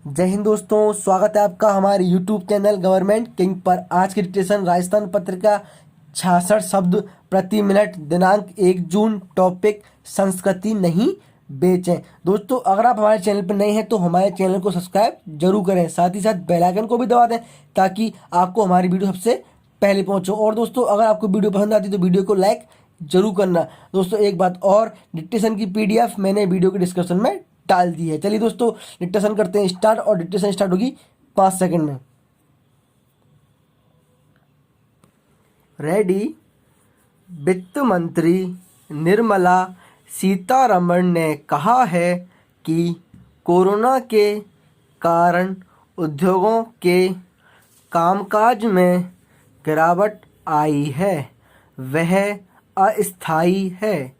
जय हिंद दोस्तों, स्वागत है आपका हमारे यूट्यूब चैनल गवर्नमेंट किंग पर। आज की डिक्टेशन राजस्थान पत्रिका 66 शब्द प्रति मिनट, दिनांक 1 जून। टॉपिक संस्कृति नहीं बेचें। दोस्तों, अगर आप हमारे चैनल पर नए हैं तो हमारे चैनल को सब्सक्राइब जरूर करें, साथ ही साथ बेल आइकन को भी दबा दें ताकि आपको हमारी वीडियो सबसे पहले पहुंचो। और दोस्तों, अगर आपको वीडियो पसंद आती है तो वीडियो को लाइक जरूर करना। दोस्तों, एक बात और, डिक्टेशन की पीडीएफ मैंने वीडियो के डिस्क्रिप्शन में डाल दी है। चलिए दोस्तों, डिक्टेशन करते हैं स्टार्ट, और डिक्टेशन स्टार्ट होगी 5 सेकंड में। रेडी। वित्त मंत्री निर्मला सीतारमण ने कहा है कि कोरोना के कारण उद्योगों के कामकाज में गिरावट आई है, वह अस्थायी है।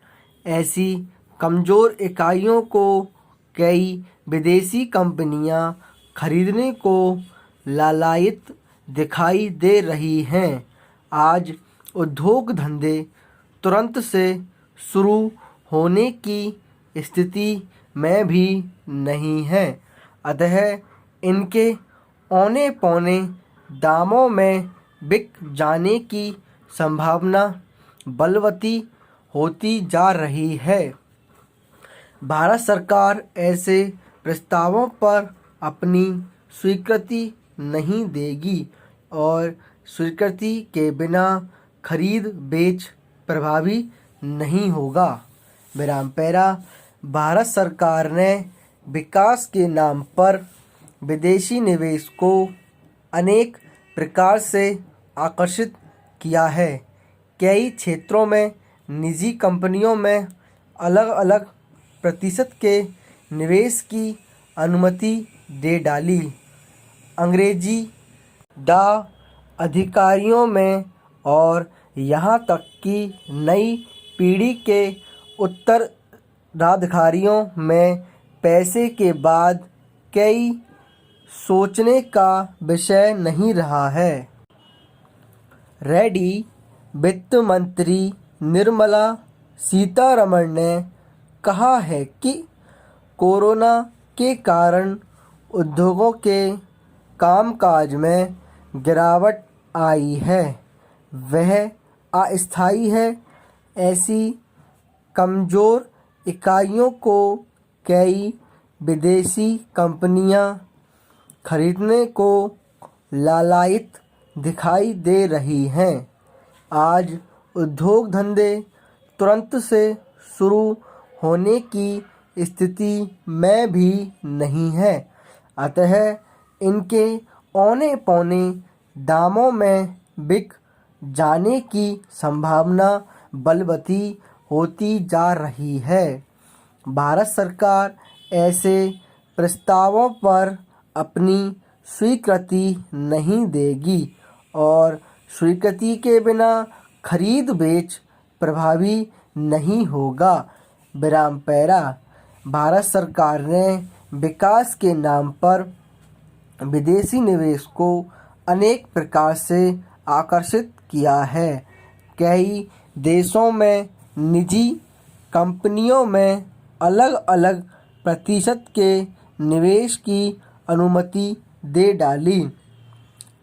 ऐसी कमज़ोर इकाइयों को कई विदेशी कंपनियां खरीदने को लालायित दिखाई दे रही हैं। आज उद्योग धंधे तुरंत से शुरू होने की स्थिति में भी नहीं है, अतः इनके औने पौने दामों में बिक जाने की संभावना बलवती होती जा रही है। भारत सरकार ऐसे प्रस्तावों पर अपनी स्वीकृति नहीं देगी और स्वीकृति के बिना खरीद बेच प्रभावी नहीं होगा। विराम पैरा। भारत सरकार ने विकास के नाम पर विदेशी निवेश को अनेक प्रकार से आकर्षित किया है। कई क्षेत्रों में निजी कंपनियों में अलग अलग प्रतिशत के निवेश की अनुमति दे डाली। अंग्रेजी डा अधिकारियों में और यहाँ तक कि नई पीढ़ी के उत्तराधिकारियों में पैसे के बाद कई सोचने का विषय नहीं रहा है। रेडी। वित्त मंत्री निर्मला सीतारमण ने कहा है कि कोरोना के कारण उद्योगों के कामकाज में गिरावट आई है, वह अस्थायी है। ऐसी कमज़ोर इकाइयों को कई विदेशी कंपनियां खरीदने को लालायित दिखाई दे रही हैं। आज उद्योग धंधे तुरंत से शुरू होने की स्थिति में भी नहीं है, अतः इनके औने पौने दामों में बिक जाने की संभावना बलवती होती जा रही है। भारत सरकार ऐसे प्रस्तावों पर अपनी स्वीकृति नहीं देगी और स्वीकृति के बिना खरीद बेच प्रभावी नहीं होगा। विराम पैरा। भारत सरकार ने विकास के नाम पर विदेशी निवेश को अनेक प्रकार से आकर्षित किया है। कई देशों में निजी कंपनियों में अलग अलग प्रतिशत के निवेश की अनुमति दे डाली।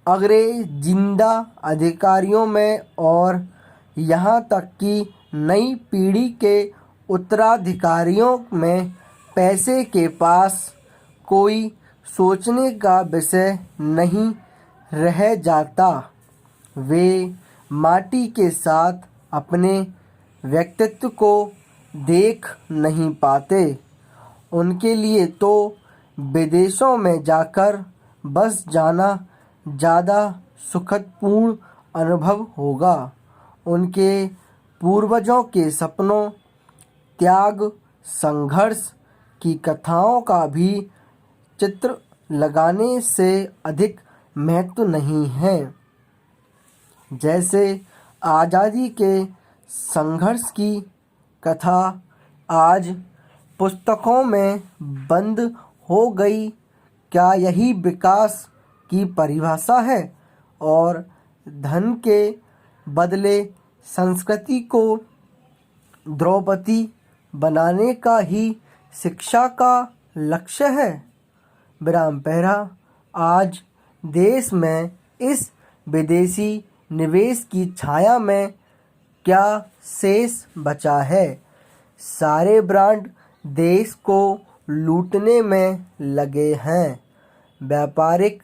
अंग्रेजिंदा अधिकारियों में और यहाँ तक कि नई पीढ़ी के उत्तराधिकारियों में पैसे के पास कोई सोचने का विषय नहीं रह जाता। वे माटी के साथ अपने व्यक्तित्व को देख नहीं पाते। उनके लिए तो विदेशों में जाकर बस जाना ज़्यादा सुखदपूर्ण अनुभव होगा। उनके पूर्वजों के सपनों, त्याग, संघर्ष की कथाओं का भी चित्र लगाने से अधिक महत्व नहीं है। जैसे आज़ादी के संघर्ष की कथा आज पुस्तकों में बंद हो गई, क्या यही विकास की परिभाषा है? और धन के बदले संस्कृति को द्रौपदी बनाने का ही शिक्षा का लक्ष्य है? विराम पहरा। आज देश में इस विदेशी निवेश की छाया में क्या शेष बचा है? सारे ब्रांड देश को लूटने में लगे हैं। व्यापारिक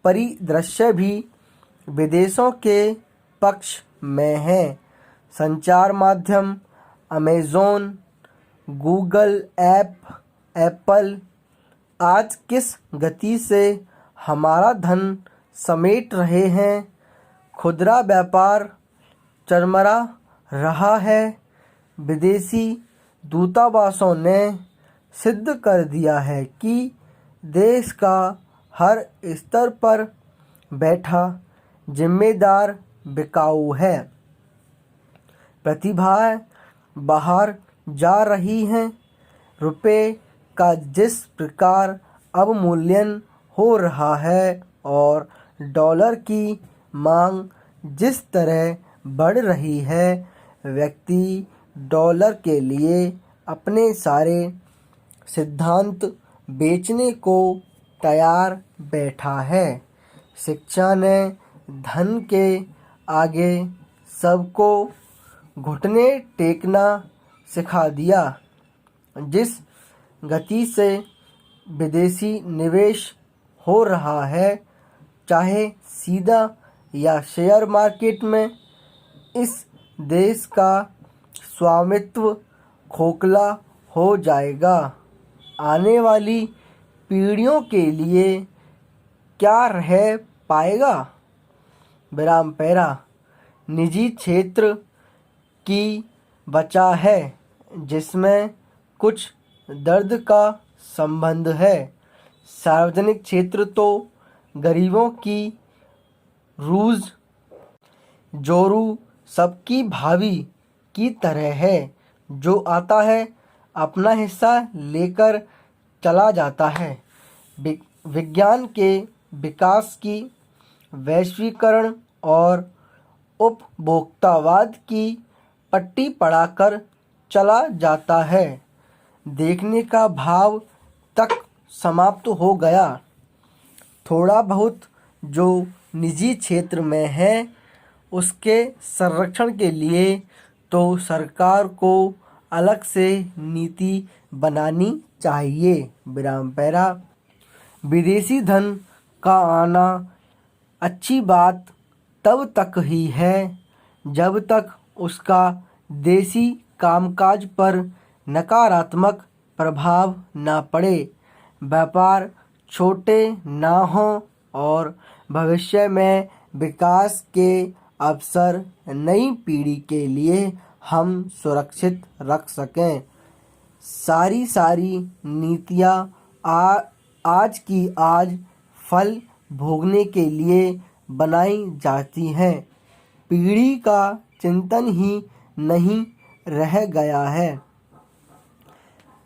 परिदृश्य भी विदेशों के पक्ष में है। संचार माध्यम अमेज़न, गूगल एप्पल आज किस गति से हमारा धन समेट रहे हैं। खुदरा व्यापार चरमरा रहा है। विदेशी दूतावासों ने सिद्ध कर दिया है कि देश का हर स्तर पर बैठा जिम्मेदार बिकाऊ है। प्रतिभाएं बाहर जा रही हैं। रुपए का जिस प्रकार अवमूल्यन हो रहा है और डॉलर की मांग जिस तरह बढ़ रही है, व्यक्ति डॉलर के लिए अपने सारे सिद्धांत बेचने को तैयार बैठा है। शिक्षा ने धन के आगे सबको घुटने टेकना सिखा दिया। जिस गति से विदेशी निवेश हो रहा है, चाहे सीधा या शेयर मार्केट में, इस देश का स्वामित्व खोखला हो जाएगा। आने वाली पीढ़ियों के लिए क्या रह पाएगा? विराम पहरा। निजी क्षेत्र की बचा है, जिसमें कुछ दर्द का संबंध है। सार्वजनिक क्षेत्र तो गरीबों की रूज़ जोरू सबकी भावी की तरह है। जो आता है अपना हिस्सा लेकर चला जाता है। विज्ञान के विकास की, वैश्वीकरण और उपभोक्तावाद की पट्टी पढ़ाकर चला जाता है। देखने का भाव तक समाप्त हो गया। थोड़ा बहुत जो निजी क्षेत्र में है, उसके संरक्षण के लिए तो सरकार को अलग से नीति बनानी चाहिए। विराम पहरा। विदेशी धन का आना अच्छी बात तब तक ही है जब तक उसका देसी कामकाज पर नकारात्मक प्रभाव न पड़े, व्यापार छोटे ना हों और भविष्य में विकास के अवसर नई पीढ़ी के लिए हम सुरक्षित रख सकें। सारी नीतियाँ आज की आज फल भोगने के लिए बनाई जाती हैं। पीढ़ी का चिंतन ही नहीं रह गया है।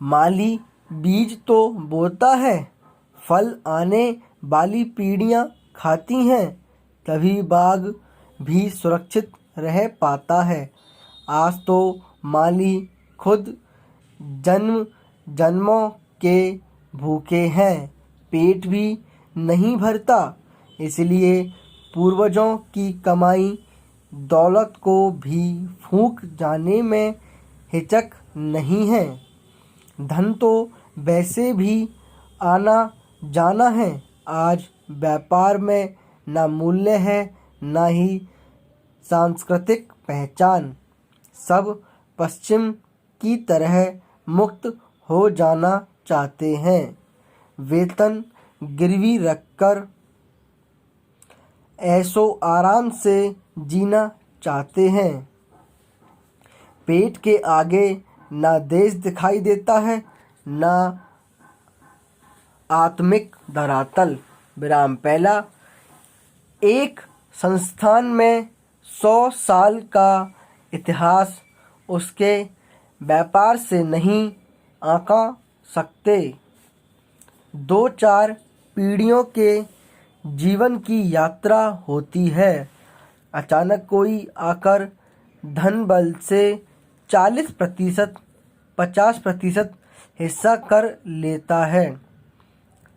माली बीज तो बोता है, फल आने वाली पीढ़ियाँ खाती हैं, तभी बाग भी सुरक्षित रह पाता है। आज तो माली खुद जन्मों के भूखे हैं, पेट भी नहीं भरता, इसलिए पूर्वजों की कमाई दौलत को भी फूंक जाने में हिचक नहीं है। धन तो वैसे भी आना जाना है। आज व्यापार में न मूल्य है, न ही सांस्कृतिक पहचान। सब पश्चिम की तरह मुक्त हो जाना चाहते हैं। वेतन गिरवी रखकर ऐशो आराम से जीना चाहते हैं। पेट के आगे ना देश दिखाई देता है, ना आत्मिक धरातल। विराम पहला। एक संस्थान में 100 साल का इतिहास उसके व्यापार से नहीं आंका सकते। 2-4 पीढ़ियों के जीवन की यात्रा होती है। अचानक कोई आकर धन बल से 40%, 50% हिस्सा कर लेता है,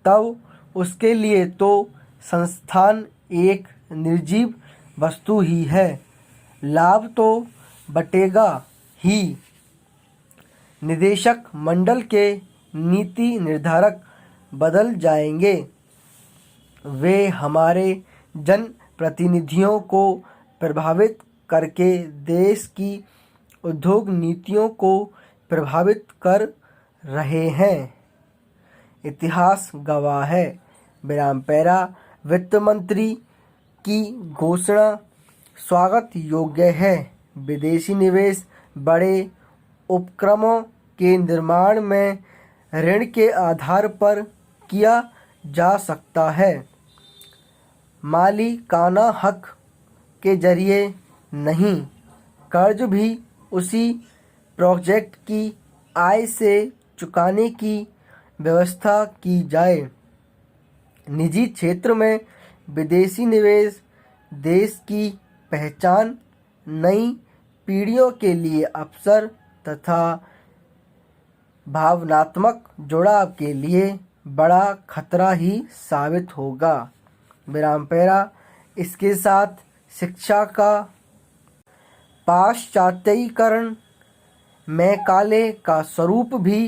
तब उसके लिए तो संस्थान एक निर्जीव वस्तु ही है। लाभ तो बटेगा ही। निदेशक मंडल के नीति निर्धारक बदल जाएंगे। वे हमारे जन प्रतिनिधियों को प्रभावित करके देश की उद्योग नीतियों को प्रभावित कर रहे हैं। इतिहास गवाह है। विराम पैरा। वित्त मंत्री की घोषणा स्वागत योग्य है। विदेशी निवेश बड़े उपक्रमों के निर्माण में ऋण के आधार पर किया जा सकता है। मालिकाना हक के जरिए नहीं। कर्ज भी उसी प्रोजेक्ट की आय से चुकाने की व्यवस्था की जाए। निजी क्षेत्र में विदेशी निवेश देश की पहचान, नई पीढ़ियों के लिए अवसर तथा भावनात्मक जुड़ाव के लिए बड़ा खतरा ही साबित होगा। विराम पैरा। इसके साथ शिक्षा का पाश्चात्यीकरण मैकाले का स्वरूप भी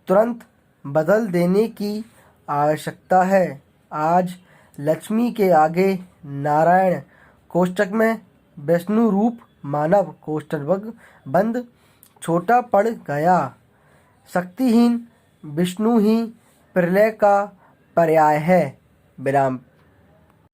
तुरंत बदल देने की आवश्यकता है। आज लक्ष्मी के आगे नारायण कोष्ठक में विष्णु रूप मानव कोष्ठक बंद छोटा पड़ गया। शक्तिहीन विष्णु ही प्रलय का पर्याय है। विराम।